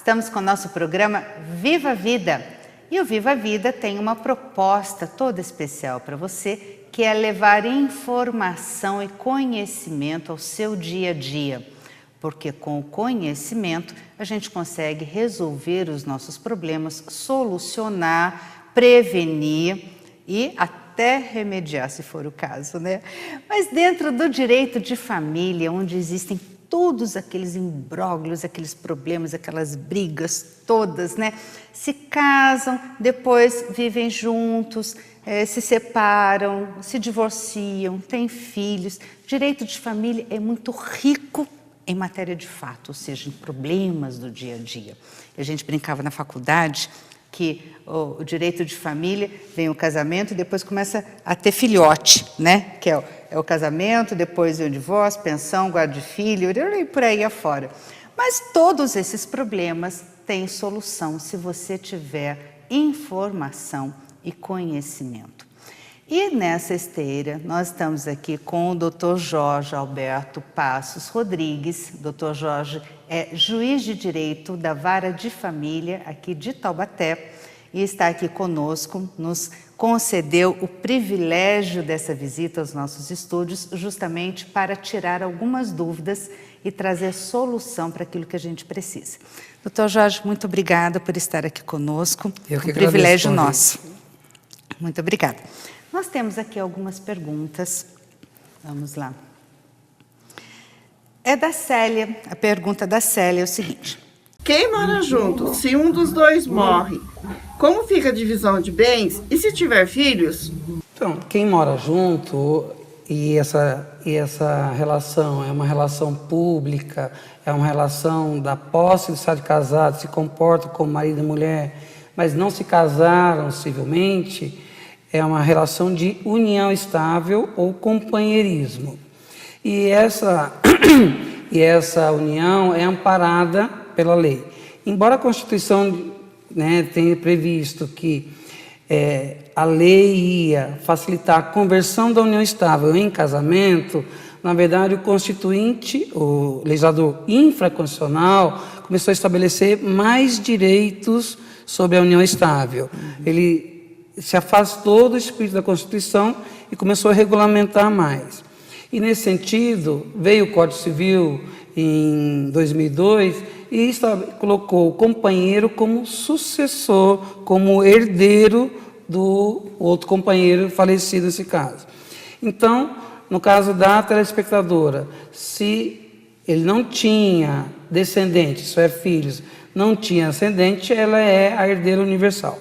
Estamos com o nosso programa Viva a Vida. E o Viva a Vida tem uma proposta toda especial para você, que é levar informação e conhecimento ao seu dia a dia. Porque com o conhecimento a gente consegue resolver os nossos problemas, solucionar, prevenir e até remediar, se for o caso, né? Mas dentro do direito de família, onde existem todos aqueles imbróglios, aqueles problemas, aquelas brigas todas, né? Se casam, depois vivem juntos, se separam, se divorciam, têm filhos. O direito de família é muito rico em matéria de fato, ou seja, em problemas do dia a dia. A gente brincava na faculdade que o direito de família vem o casamento e depois começa a ter filhote, né? Que é o casamento, depois vem o divórcio, pensão, guarda de filho e por aí afora. Mas todos esses problemas têm solução se você tiver informação e conhecimento. E nessa esteira, nós estamos aqui com o Dr. Jorge Alberto Passos Rodrigues. Dr. Jorge é juiz de direito da Vara de Família aqui de Taubaté e está aqui conosco, nos concedeu o privilégio dessa visita aos nossos estúdios justamente para tirar algumas dúvidas e trazer solução para aquilo que a gente precisa. Dr. Jorge, muito obrigada por estar aqui conosco. Eu que um privilégio agradeço, nosso. Muito obrigada. Nós temos aqui algumas perguntas. Vamos lá. É da Célia. A pergunta da Célia é o seguinte. Quem mora junto, se um dos dois morre, como fica a divisão de bens e se tiver filhos? Então, quem mora junto e essa relação é uma relação pública, é uma relação da posse de estar casado, se comportam como marido e mulher, mas não se casaram civilmente, é uma relação de união estável ou companheirismo. E essa união é amparada pela lei. Embora a Constituição, né, tenha previsto que a lei ia facilitar a conversão da união estável em casamento, na verdade o constituinte, o legislador infraconstitucional, começou a estabelecer mais direitos sobre a união estável. Ele se afastou do espírito da Constituição e começou a regulamentar mais. E nesse sentido, veio o Código Civil em 2002 e colocou o companheiro como sucessor, como herdeiro do outro companheiro falecido nesse caso. Então, no caso da telespectadora, se ele não tinha descendente, isso é filhos, não tinha ascendente, ela é a herdeira universal.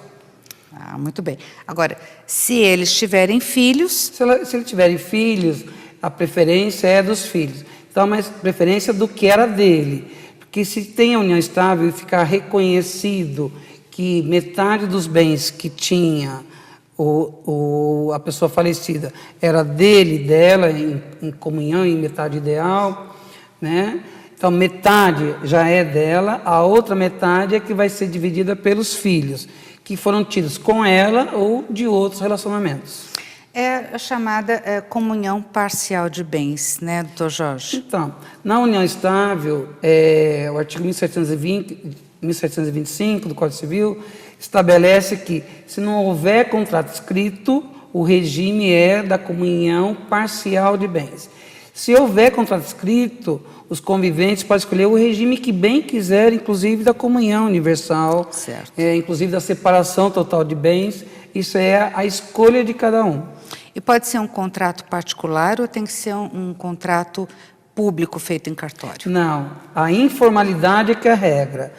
Ah, muito bem. Agora, se eles tiverem filhos... Se eles tiverem filhos, a preferência é dos filhos. Então, mas preferência do que era dele. Porque se tem a união estável e ficar reconhecido que metade dos bens que tinha a pessoa falecida era dele, dela, em comunhão, em metade ideal, né? Então, metade já é dela, a outra metade é que vai ser dividida pelos filhos, que foram tidos com ela ou de outros relacionamentos. É a chamada comunhão parcial de bens, né, doutor Jorge? Então, na união estável, o artigo 1725 do Código Civil estabelece que, se não houver contrato escrito, o regime é da comunhão parcial de bens. Se houver contrato escrito, os conviventes podem escolher o regime que bem quiser, inclusive da comunhão universal, inclusive da separação total de bens. Isso é a escolha de cada um. E pode ser um contrato particular ou tem que ser um contrato público feito em cartório? Não, a informalidade é que é a regra.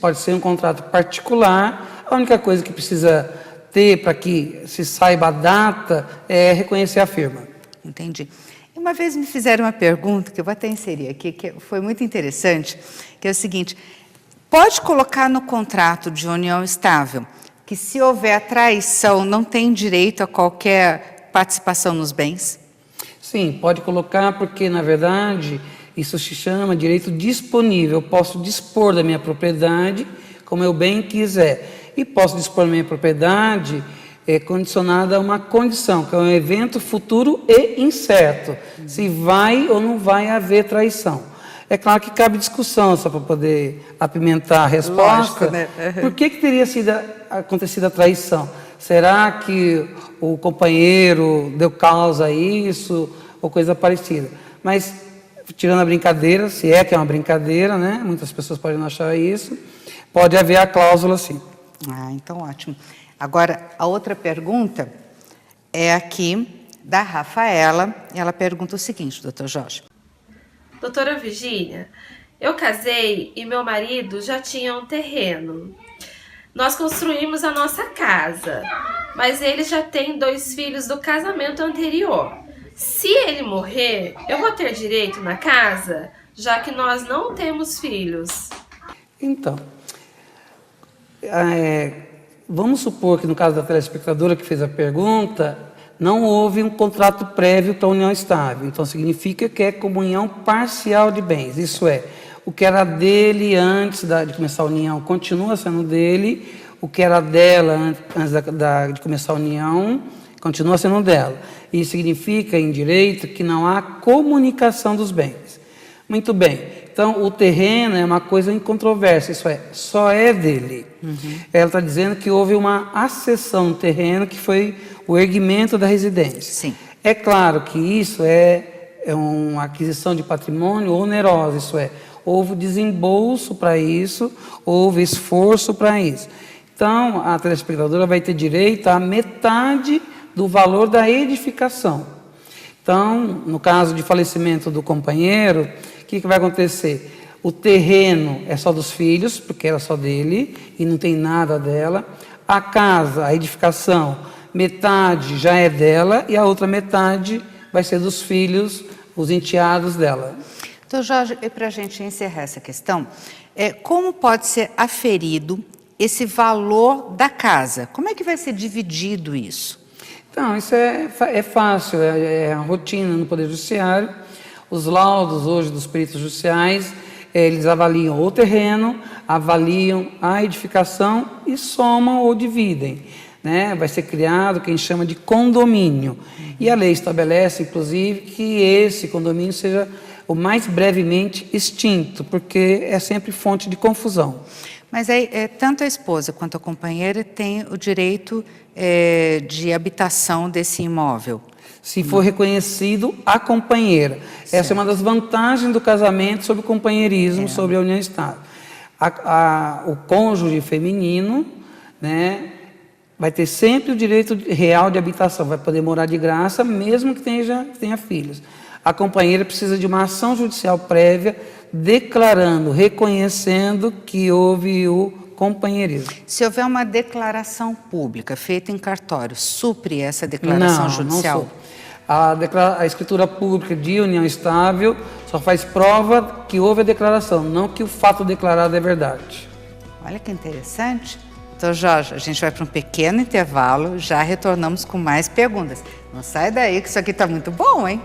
Pode ser um contrato particular, a única coisa que precisa ter para que se saiba a data é reconhecer a firma. Entendi. Uma vez me fizeram uma pergunta, que eu vou até inserir aqui, que foi muito interessante, que é o seguinte: pode colocar no contrato de união estável que, se houver traição, não tem direito a qualquer participação nos bens? Sim, pode colocar, porque, na verdade, isso se chama direito disponível. Eu posso dispor da minha propriedade como eu bem quiser. E posso dispor da minha propriedade condicionada a uma condição, que é um evento futuro e incerto, se vai ou não vai haver traição. É claro que cabe discussão, só para poder apimentar a resposta. Lógico, né? Por que teria acontecido a traição? Será que o companheiro deu causa a isso ou coisa parecida? Mas, tirando a brincadeira, se é que é uma brincadeira, né? Muitas pessoas podem não achar isso, pode haver a cláusula sim. Ah, então ótimo. Agora, a outra pergunta é aqui da Rafaela. Ela pergunta o seguinte, doutor Jorge. Doutora Virgínia, eu casei e meu marido já tinha um terreno. Nós construímos a nossa casa, mas ele já tem 2 filhos do casamento anterior. Se ele morrer, eu vou ter direito na casa, já que nós não temos filhos? Então, vamos supor que no caso da telespectadora que fez a pergunta, não houve um contrato prévio para a união estável. Então, significa que é comunhão parcial de bens. Isso é, o que era dele antes de começar a união continua sendo dele, o que era dela antes de começar a união continua sendo dela. Isso significa, em direito, que não há comunicação dos bens. Muito bem. Então, o terreno é uma coisa incontrovérsia, isso é, só é dele. Ela está dizendo que houve uma acessão no terreno, que foi o erguimento da residência. Sim. É claro que isso é uma aquisição de patrimônio onerosa, isso é, houve desembolso para isso, houve esforço para isso. Então, a telespectadora vai ter direito à metade do valor da edificação. Então, no caso de falecimento do companheiro, o que vai acontecer? O terreno é só dos filhos, porque era só dele, e não tem nada dela. A casa, a edificação, metade já é dela, e a outra metade vai ser dos filhos, os enteados dela. Então, Jorge, para a gente encerrar essa questão, como pode ser aferido esse valor da casa? Como é que vai ser dividido isso? Então, isso é fácil, é a rotina no Poder Judiciário. Os laudos hoje dos peritos judiciais, eles avaliam o terreno, avaliam a edificação e somam ou dividem. Né? Vai ser criado quem chama de condomínio. E a lei estabelece, inclusive, que esse condomínio seja o mais brevemente extinto, porque é sempre fonte de confusão. Mas aí, tanto a esposa quanto a companheira têm o direito de habitação desse imóvel. Se for reconhecido a companheira. Certo. Essa é uma das vantagens do casamento sobre o companheirismo, sobre a união estável. O cônjuge feminino, né, vai ter sempre o direito real de habitação, vai poder morar de graça, mesmo que tenha filhos. A companheira precisa de uma ação judicial prévia, declarando, reconhecendo que houve o companheirismo. Se houver uma declaração pública feita em cartório, supre essa declaração judicial? Não supre. A escritura pública de união estável só faz prova que houve a declaração, não que o fato declarado é verdade. Olha que interessante. Então, Jorge, a gente vai para um pequeno intervalo, já retornamos com mais perguntas. Não sai daí que isso aqui está muito bom, hein?